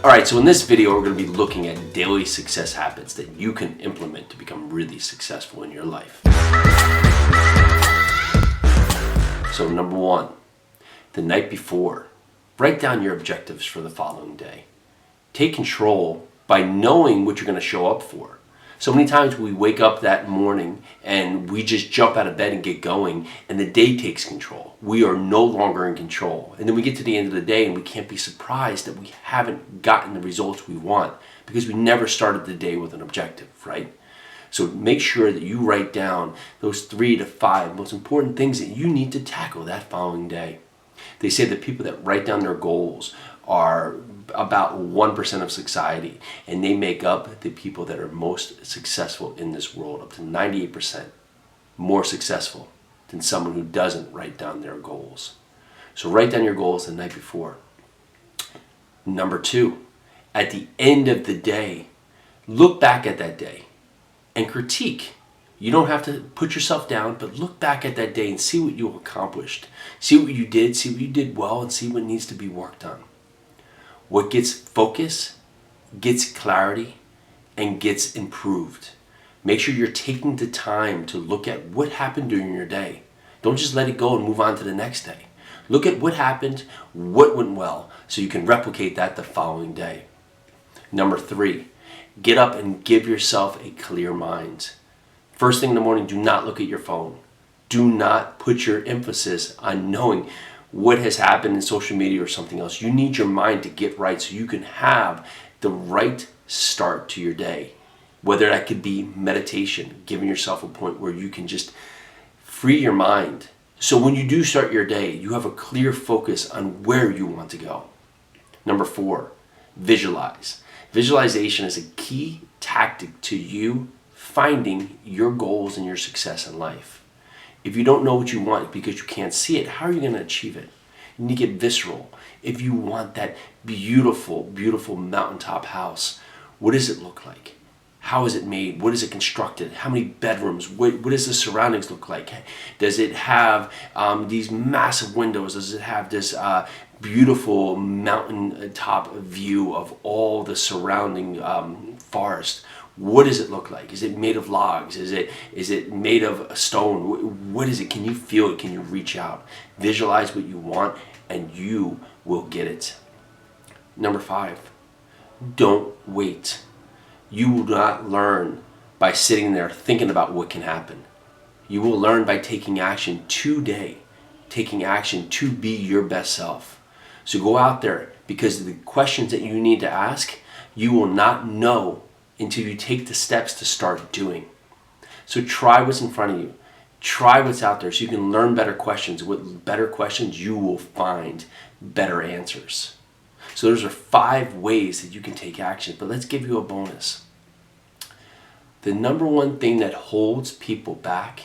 Alright, so in this video we're going to be looking at daily success habits that you can implement to become really successful in your life. So number one, the night before, write down your objectives for the following day. Take control by knowing what you're going to show up for. So many times we wake up that morning and we just jump out of bed and get going, and the day takes control. We are no longer in control. And then we get to the end of the day and we can't be surprised that we haven't gotten the results we want because we never started the day with an objective, right? So make sure that you write down those 3 to 5 most important things that you need to tackle that following day. They say that people that write down their goals are about 1% of society, and they make up the people that are most successful in this world, up to 98% more successful than someone who doesn't write down their goals. So write down your goals the night before. Number 2, at the end of the day, look back at that day and critique. You don't have to put yourself down, but look back at that day and see what you accomplished. See what you did well, and see what needs to be worked on. What gets focus, gets clarity, and gets improved. Make sure you're taking the time to look at what happened during your day. Don't just let it go and move on to the next day. Look at what happened, what went well, so you can replicate that the following day. Number 3, get up and give yourself a clear mind. First thing in the morning, do not look at your phone. Do not put your emphasis on knowing what has happened in social media or something else. You need your mind to get right so you can have the right start to your day. Whether that could be meditation, giving yourself a point where you can just free your mind. So when you do start your day, you have a clear focus on where you want to go. Number 4, visualize. Visualization is a key tactic to you finding your goals and your success in life. If you don't know what you want because you can't see it, how are you going to achieve it? You need to get visceral. If you want that beautiful, beautiful mountaintop house, what does it look like? How is it made? What is it constructed? How many bedrooms? What does the surroundings look like? Does it have these massive windows? Does it have this beautiful mountaintop view of all the surrounding forest? What does it look like? Is it made of logs? Is it made of stone? What is it? Can you feel it? Can you reach out? Visualize what you want and you will get it. Number 5, don't wait. You will not learn by sitting there thinking about what can happen. You will learn by taking action today, taking action to be your best self. So go out there, because the questions that you need to ask, you will not know until you take the steps to start doing. So try what's in front of you. Try what's out there so you can learn better questions. With better questions, you will find better answers. So those are 5 ways that you can take action, but let's give you a bonus. The number one thing that holds people back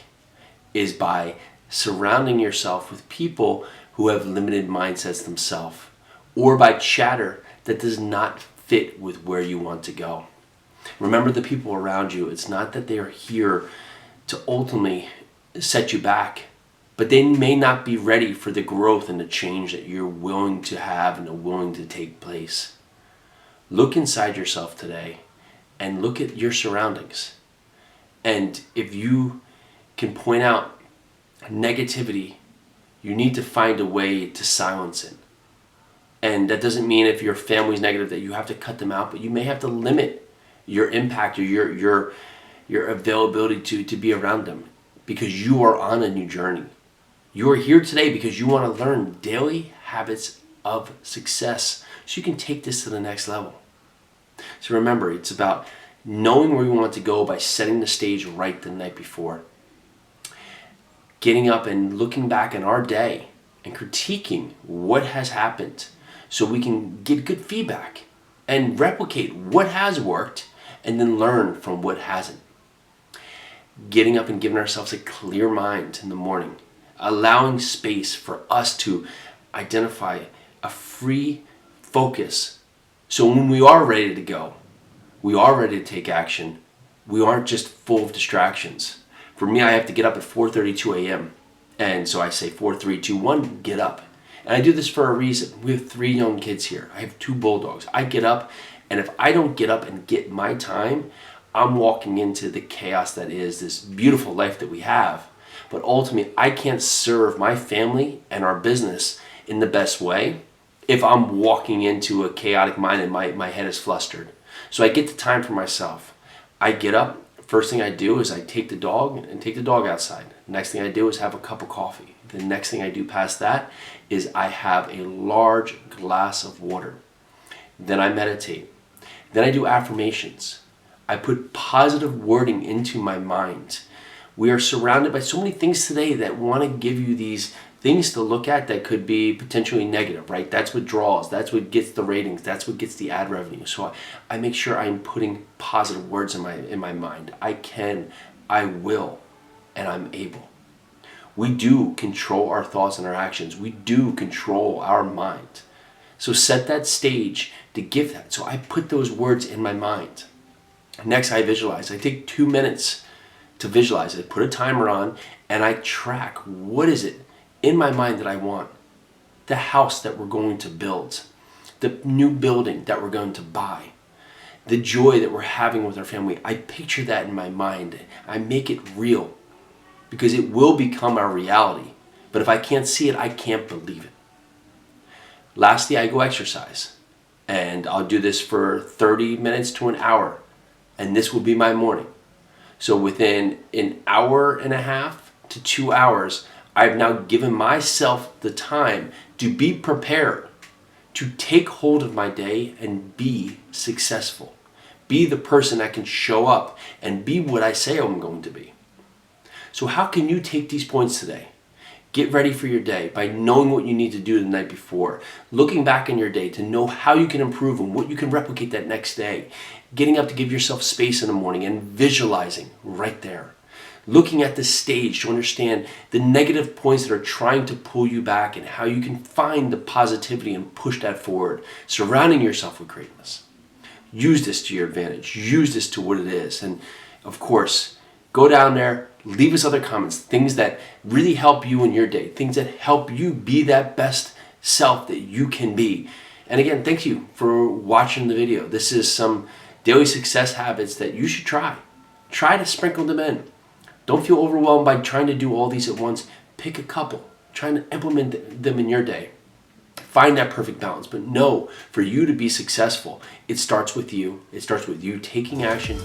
is by surrounding yourself with people who have limited mindsets themselves, or by chatter that does not fit with where you want to go. Remember the people around you. It's not that they are here to ultimately set you back, but they may not be ready for the growth and the change that you're willing to have and are willing to take place. Look inside yourself today and look at your surroundings. And if you can point out negativity, you need to find a way to silence it. And that doesn't mean if your family's negative that you have to cut them out, but you may have to limit your impact or your availability to be around them, because you are on a new journey. You are here today because you want to learn daily habits of success so you can take this to the next level. So remember, it's about knowing where you want to go by setting the stage right the night before. Getting up and looking back on our day and critiquing what has happened so we can get good feedback and replicate what has worked and then learn from what hasn't. Getting up and giving ourselves a clear mind in the morning, allowing space for us to identify a free focus. So when we are ready to go, we are ready to take action, we aren't just full of distractions. For me, I have to get up at 4:32 a.m. And so I say 4, 3, 2, 1, get up. And I do this for a reason. We have 3 young kids here. I have 2 bulldogs. I get up, and if I don't get up and get my time, I'm walking into the chaos that is this beautiful life that we have. But ultimately, I can't serve my family and our business in the best way if I'm walking into a chaotic mind and my head is flustered. So I get the time for myself. I get up. First thing I do is I take the dog outside. Next thing I do is have a cup of coffee. The next thing I do past that is I have a large glass of water. Then I meditate. Then I do affirmations. I put positive wording into my mind. We are surrounded by so many things today that want to give you these things to look at that could be potentially negative, right? That's what draws. That's what gets the ratings. That's what gets the ad revenue. So I make sure I'm putting positive words in my mind. I can, I will, and I'm able. We do control our thoughts and our actions. We do control our mind. So set that stage to give that. So I put those words in my mind. Next, I visualize. I take 2 minutes to visualize. I put a timer on and I track what is it in my mind that I want. The house that we're going to build. The new building that we're going to buy. The joy that we're having with our family. I picture that in my mind. I make it real because it will become our reality. But if I can't see it, I can't believe it. Lastly, I go exercise. And I'll do this for 30 minutes to an hour. And this will be my morning. So within an hour and a half to 2 hours, I've now given myself the time to be prepared, to take hold of my day and be successful. Be the person that can show up and be what I say I'm going to be. So how can you take these points today? Get ready for your day by knowing what you need to do the night before, looking back on your day to know how you can improve and what you can replicate that next day, getting up to give yourself space in the morning and visualizing right there, looking at the stage to understand the negative points that are trying to pull you back and how you can find the positivity and push that forward, surrounding yourself with greatness. Use this to your advantage. Use this to what it is. And of course, go down there, leave us other comments, things that really help you in your day, things that help you be that best self that you can be. And again, thank you for watching the video. This is some daily success habits that you should try. Try to sprinkle them in. Don't feel overwhelmed by trying to do all these at once. Pick a couple. Try to implement them in your day. Find that perfect balance. But know, for you to be successful, it starts with you. It starts with you taking action